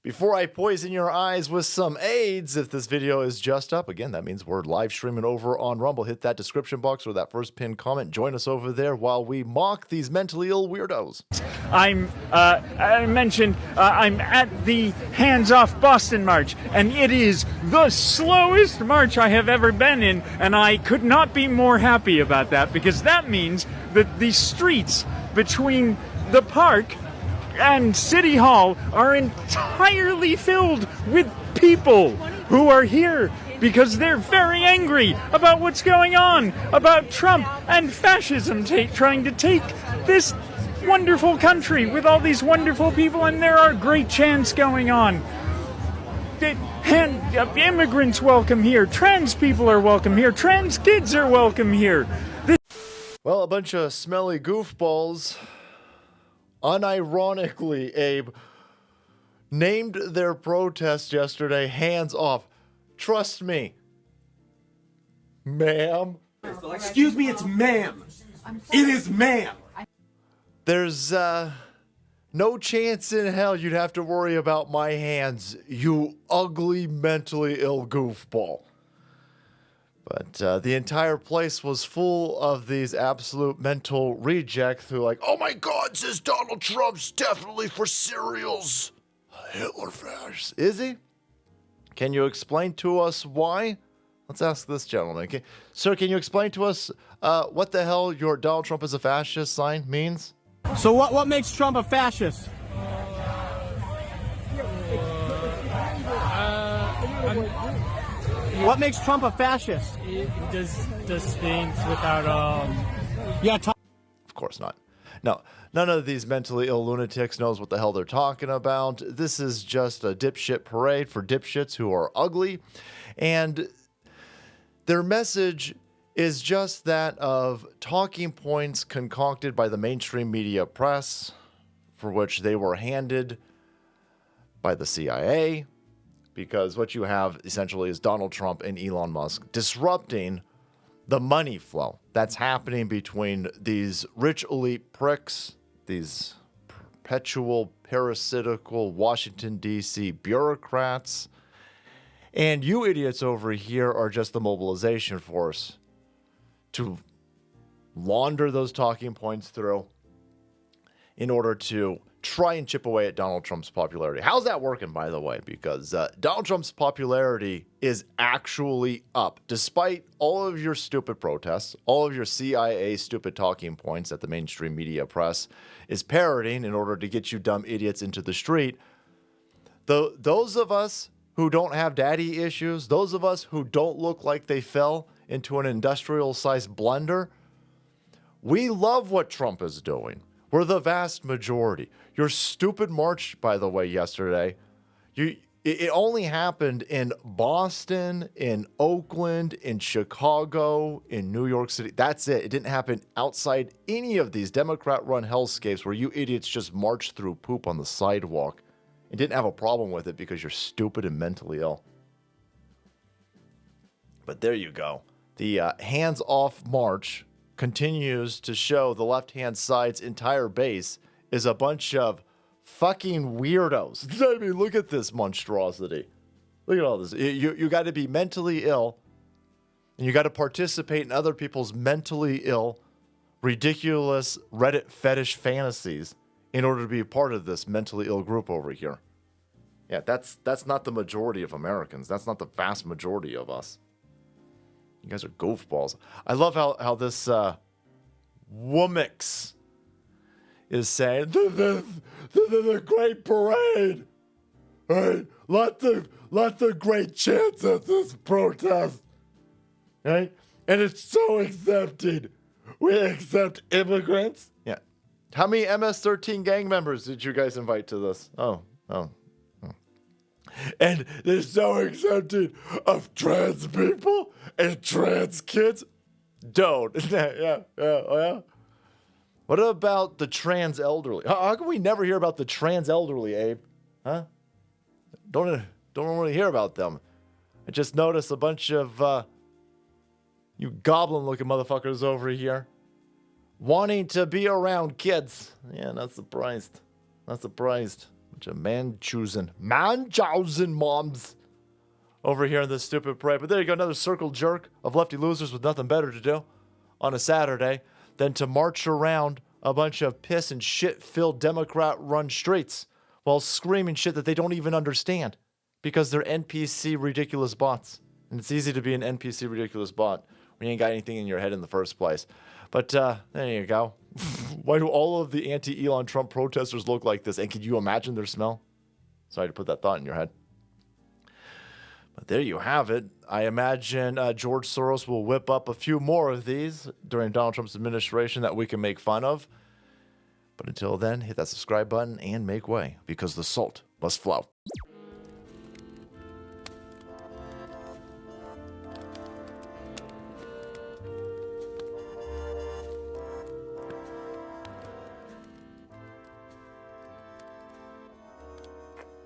Before I poison your eyes with some AIDS, if this video is just up, again, that means we're live streaming over on Rumble. Hit that description box or that first pinned comment. Join us over there while we mock these mentally ill weirdos. I mentioned I'm at the Hands Off Boston March, and it is the slowest march I have ever been in, and I could not be more happy about that, because that means that the streets between the park and City Hall are entirely filled with people who are here because they're very angry about what's going on, about Trump and fascism trying to take this wonderful country with all these wonderful people, and there are great chants going on. Immigrants welcome here, trans people are welcome here, trans kids are welcome here. Well, a bunch of smelly goofballs, unironically, Abe, named their protest yesterday Hands Off. Trust me, ma'am. Excuse me, it's ma'am. It is ma'am. There's no chance in hell you'd have to worry about my hands, you ugly, mentally ill goofball. But the entire place was full of these absolute mental rejects who like, oh my God, says Donald Trump's definitely for cereals. Hitler fascist. Is he? Can you explain to us why? Let's ask this gentleman. Sir, can you explain to us what the hell your Donald Trump is a fascist sign means? So what makes Trump a fascist? What makes Trump a fascist? He does things without Of course not. No, none of these mentally ill lunatics knows what the hell they're talking about. This is just a dipshit parade for dipshits who are ugly, and their message is just that of talking points concocted by the mainstream media press, for which they were handed by the CIA, because what you have essentially is Donald Trump and Elon Musk disrupting the money flow that's happening between these rich elite pricks, these perpetual parasitical Washington, D.C. bureaucrats, and you idiots over here are just the mobilization force to launder those talking points through in order to try and chip away at Donald Trump's popularity. How's that working, by the way? Because Donald Trump's popularity is actually up, despite all of your stupid protests, all of your CIA stupid talking points that the mainstream media press is parroting in order to get you dumb idiots into the street. Those of us who don't have daddy issues, those of us who don't look like they fell into an industrial-sized blender, we love what Trump is doing. We're the vast majority. Your stupid march, by the way, yesterday, it only happened in Boston, in Oakland, in Chicago, in New York City. That's it. It didn't happen outside any of these Democrat-run hellscapes where you idiots just marched through poop on the sidewalk and didn't have a problem with it because you're stupid and mentally ill. But there you go. The hands-off march continues to show the left-hand side's entire base is a bunch of fucking weirdos. I mean, look at this monstrosity. Look at all this. You got to be mentally ill, and you got to participate in other people's mentally ill, ridiculous Reddit fetish fantasies in order to be a part of this mentally ill group over here. Yeah, that's not the majority of Americans. That's not the vast majority of us. You guys are goofballs. I love how this Woomix is saying, the great parade. Right? Let the great chants at this protest. Right? And it's so accepted. We accept immigrants. Yeah. How many MS-13 gang members did you guys invite to this? Oh. And they're so accepting of trans people and trans kids. Don't. Yeah. What about the trans elderly? How can we never hear about the trans elderly, Abe? Huh? Don't really hear about them. I just noticed a bunch of you goblin-looking motherfuckers over here wanting to be around kids. Yeah, not surprised. Bunch of man-choosing moms over here in this stupid parade. But there you go, another circle jerk of lefty losers with nothing better to do on a Saturday than to march around a bunch of piss and shit-filled Democrat-run streets while screaming shit that they don't even understand because they're NPC ridiculous bots. And it's easy to be an NPC ridiculous bot when you ain't got anything in your head in the first place. But there you go. Why do all of the anti-Elon Trump protesters look like this? And can you imagine their smell? Sorry to put that thought in your head. But there you have it. I imagine George Soros will whip up a few more of these during Donald Trump's administration that we can make fun of. But until then, hit that subscribe button and make way because the salt must flow.